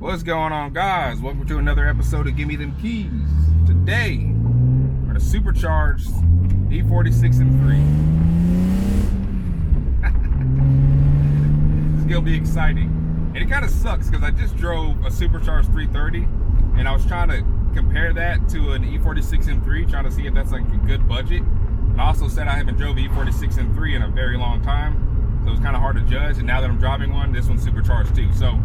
What's going on, guys? Welcome to another episode of Gimmie Dem Keys. Today, we're the Supercharged E46 M3. It's gonna be exciting. And it kind of sucks because I just drove a Supercharged 330 and I was trying to compare that to an E46 M3, trying to see if that's like a good budget. And I also said I haven't drove E46 M3 in a very long time, so it's kind of hard to judge. And now that I'm driving one, this one's supercharged too. So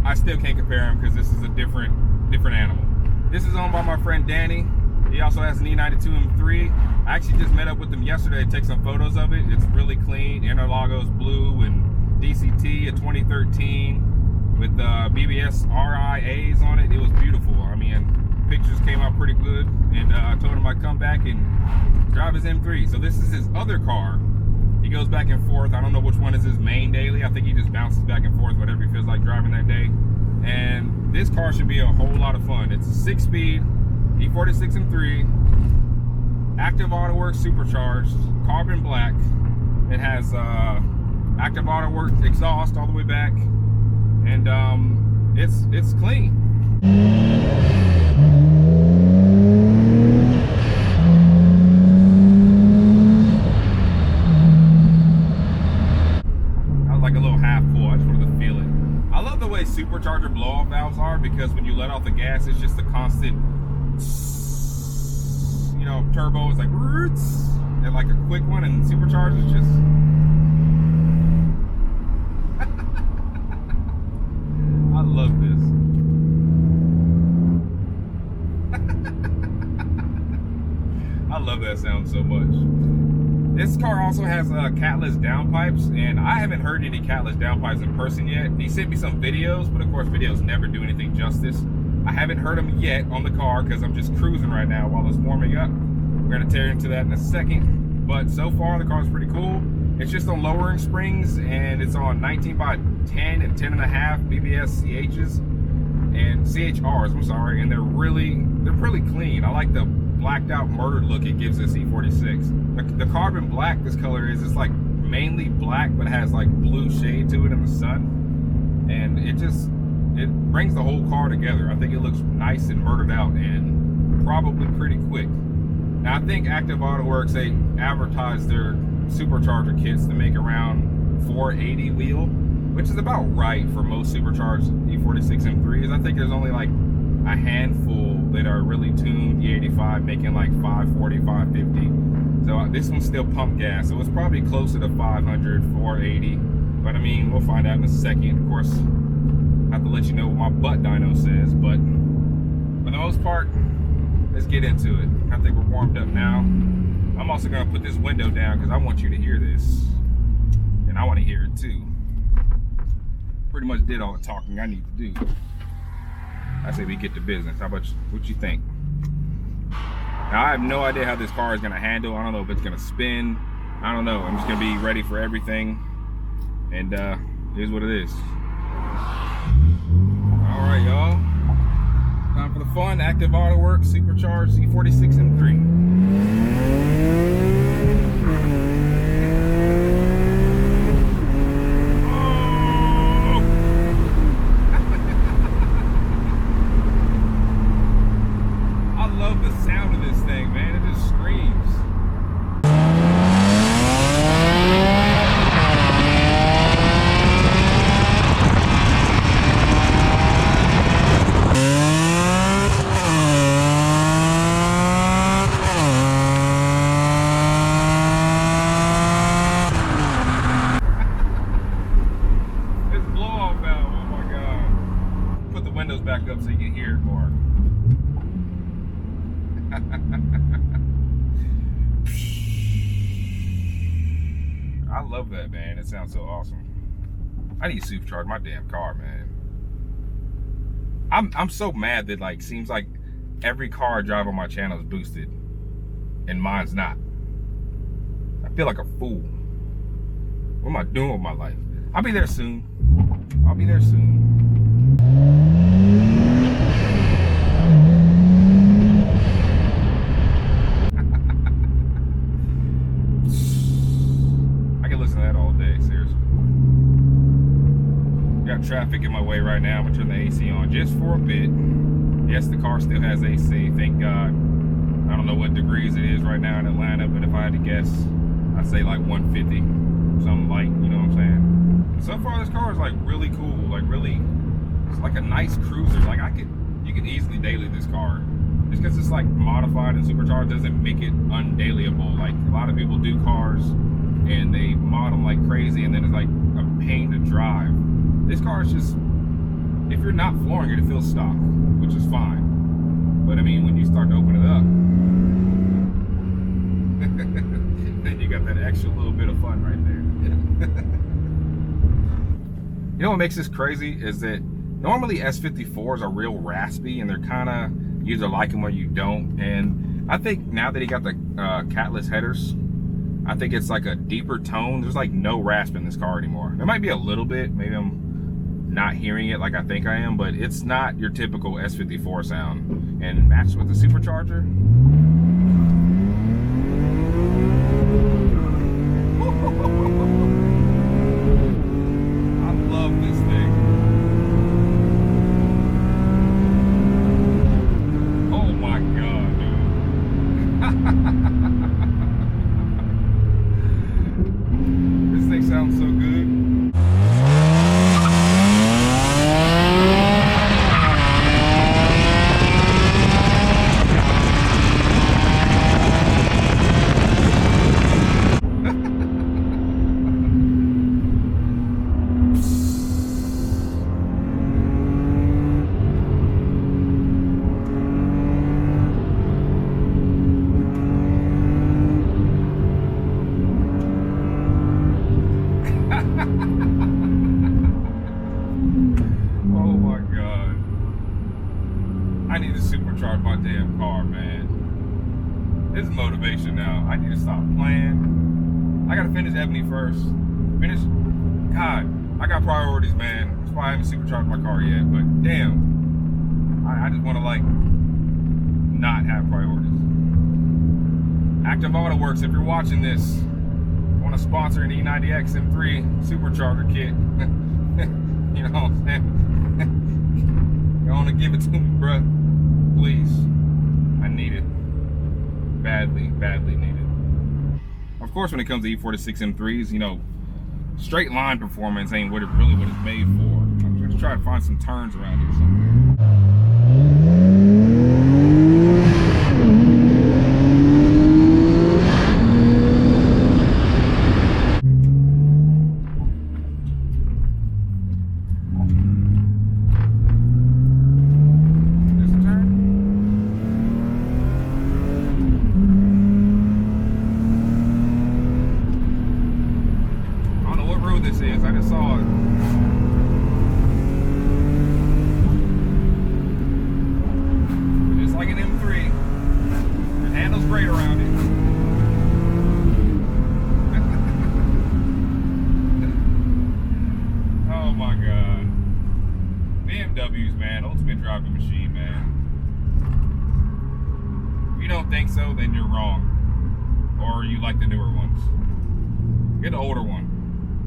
I still can't compare them because this is a different animal. This is owned by my friend Danny. He also has an E92 M3. I actually just met up with him yesterday to take some photos of it. It's really clean. Interlagos blue and DCT, a 2013 with BBS RIAs on it. It was beautiful. I mean, pictures came out pretty good. And I told him I'd come back and drive his M3. So this is his other car. He goes back and forth. I don't know which one is his main daily. I think he just bounces back and forth, whatever he feels like driving that day. And this car should be a whole lot of fun. It's a 6-speed E46 M3, active Autowerke Supercharged, carbon black. It has active Autowerke exhaust all the way back, and it's clean. Supercharger blow-off valves are, because when you let off the gas, it's just a constant, you know, turbo is like roots, and like a quick one, and supercharger is just I love this. I love that sound so much. This car also has catless downpipes, and I haven't heard any catless downpipes in person yet. He sent me some videos, but of course videos never do anything justice. I haven't heard them yet on the car because I'm just cruising right now while it's warming up. We're gonna tear into that in a second. But so far the car is pretty cool. It's just on lowering springs, and it's on 19 by 10 and 10.5 BBS CHs and CH-Rs, I'm sorry, and they're pretty clean. I like the blacked out murdered look it gives this E46. The carbon black this color is, it's like mainly black but has like blue shade to it in the sun, and it brings the whole car together. I think it looks nice and murdered out and probably pretty quick. Now I think Active Autowerks, they advertise their supercharger kits to make around 480 wheel, which is about right for most supercharged E46 M3s. I think there's only like a handful that are really tuned E85, making like 540, 550. So this one's still pump gas, so it's probably closer to 500, 480. But I mean, we'll find out in a second. Of course, I have to let you know what my butt dyno says, but for the most part, let's get into it. I think we're warmed up now. I'm also gonna put this window down because I want you to hear this, and I want to hear it too. Pretty much did all the talking I need to do. I say we get to business. How about what you think? Now, I have no idea how this car is gonna handle. I don't know if it's gonna spin. I don't know. I'm just gonna be ready for everything. And here's what it is. All right, y'all. Time for the fun. Active Autowerke Supercharged E46 M3. Back up so you can hear it more. I love that, man. It sounds so awesome. I need to supercharge my damn car, man. I'm so mad that like seems like every car I drive on my channel is boosted and mine's not. I feel like a fool. What am I doing with my life? I'll be there soon. I'll be there soon. got traffic in my way right now. I'm gonna turn the AC on just for a bit. Yes, the car still has AC, thank God. I don't know what degrees it is right now in Atlanta, but if I had to guess, I'd say like 150, something light, you know what I'm saying? And so far this car is like really cool, like really, it's like a nice cruiser. Like you could easily daily this car. Just because it's like modified and supercharged doesn't make it undailyable. Like a lot of people do cars and they mod them like crazy and then it's like a pain to drive. This car is just, if you're not flooring it, it feels stock, which is fine. But I mean, when you start to open it up, then you got that extra little bit of fun right there. You know what makes this crazy is that normally S54s are real raspy and they're kind of, you either like them or you don't. And I think now that he got the catless headers, I think it's like a deeper tone. There's like no rasp in this car anymore. There might be a little bit, maybe I'm not hearing it like I think I am, but it's not your typical S54 sound. And matched with the supercharger, I love this thing. Oh my God, dude. This thing sounds so good. I need to supercharge my damn car, man. This is motivation now. I need to stop playing. I gotta finish Ebony first. God, I got priorities, man. That's why I haven't supercharged my car yet. But damn, I just want to like not have priorities. Active Autowerks, if you're watching this, want to sponsor an E90X M3 supercharger kit. You know what I'm saying? You want to give it to me, bruh? Please. I need it. Badly, badly need it. Of course, when it comes to E46 M3s, you know, straight line performance ain't what it's made for. I'm just trying to find some turns around here somewhere. This is, I just saw it. Just like an M3, it handles great around it. Oh my God. BMWs, man, ultimate driving machine, man. If you don't think so, then you're wrong. Or you like the newer ones. Get an older one.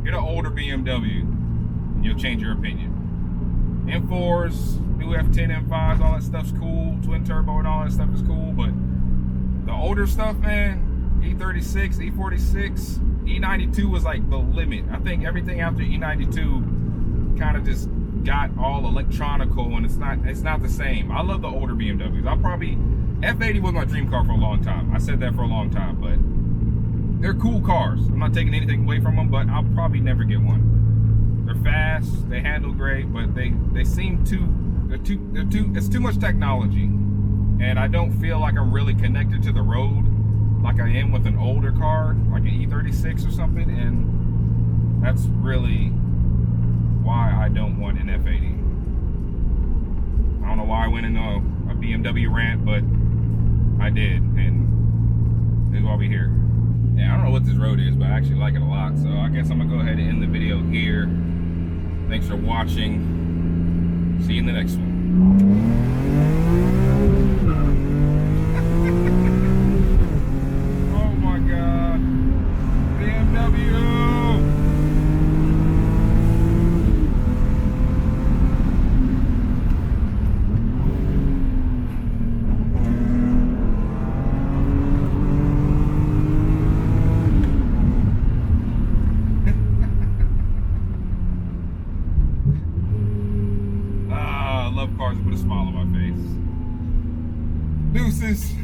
Get an older BMW, and you'll change your opinion. M4s, new F10, M5s, all that stuff's cool. Twin turbo and all that stuff is cool, but the older stuff, man, E36, E46, E92 was like the limit. I think everything after E92 kind of just got all electronical, and it's not the same. I love the older BMWs. F80 was my dream car for a long time. I said that for a long time, but they're cool cars. I'm not taking anything away from them, but I'll probably never get one. They're fast, they handle great, but they seem it's too much technology. And I don't feel like I'm really connected to the road like I am with an older car, like an E36 or something, and that's really why I don't want an F80. I don't know why I went into a BMW rant, but I did, and this is why we're here. Yeah, I don't know what this road is, but I actually like it a lot. So I guess I'm gonna go ahead and end the video here. Thanks for watching. See you in the next one. Peace.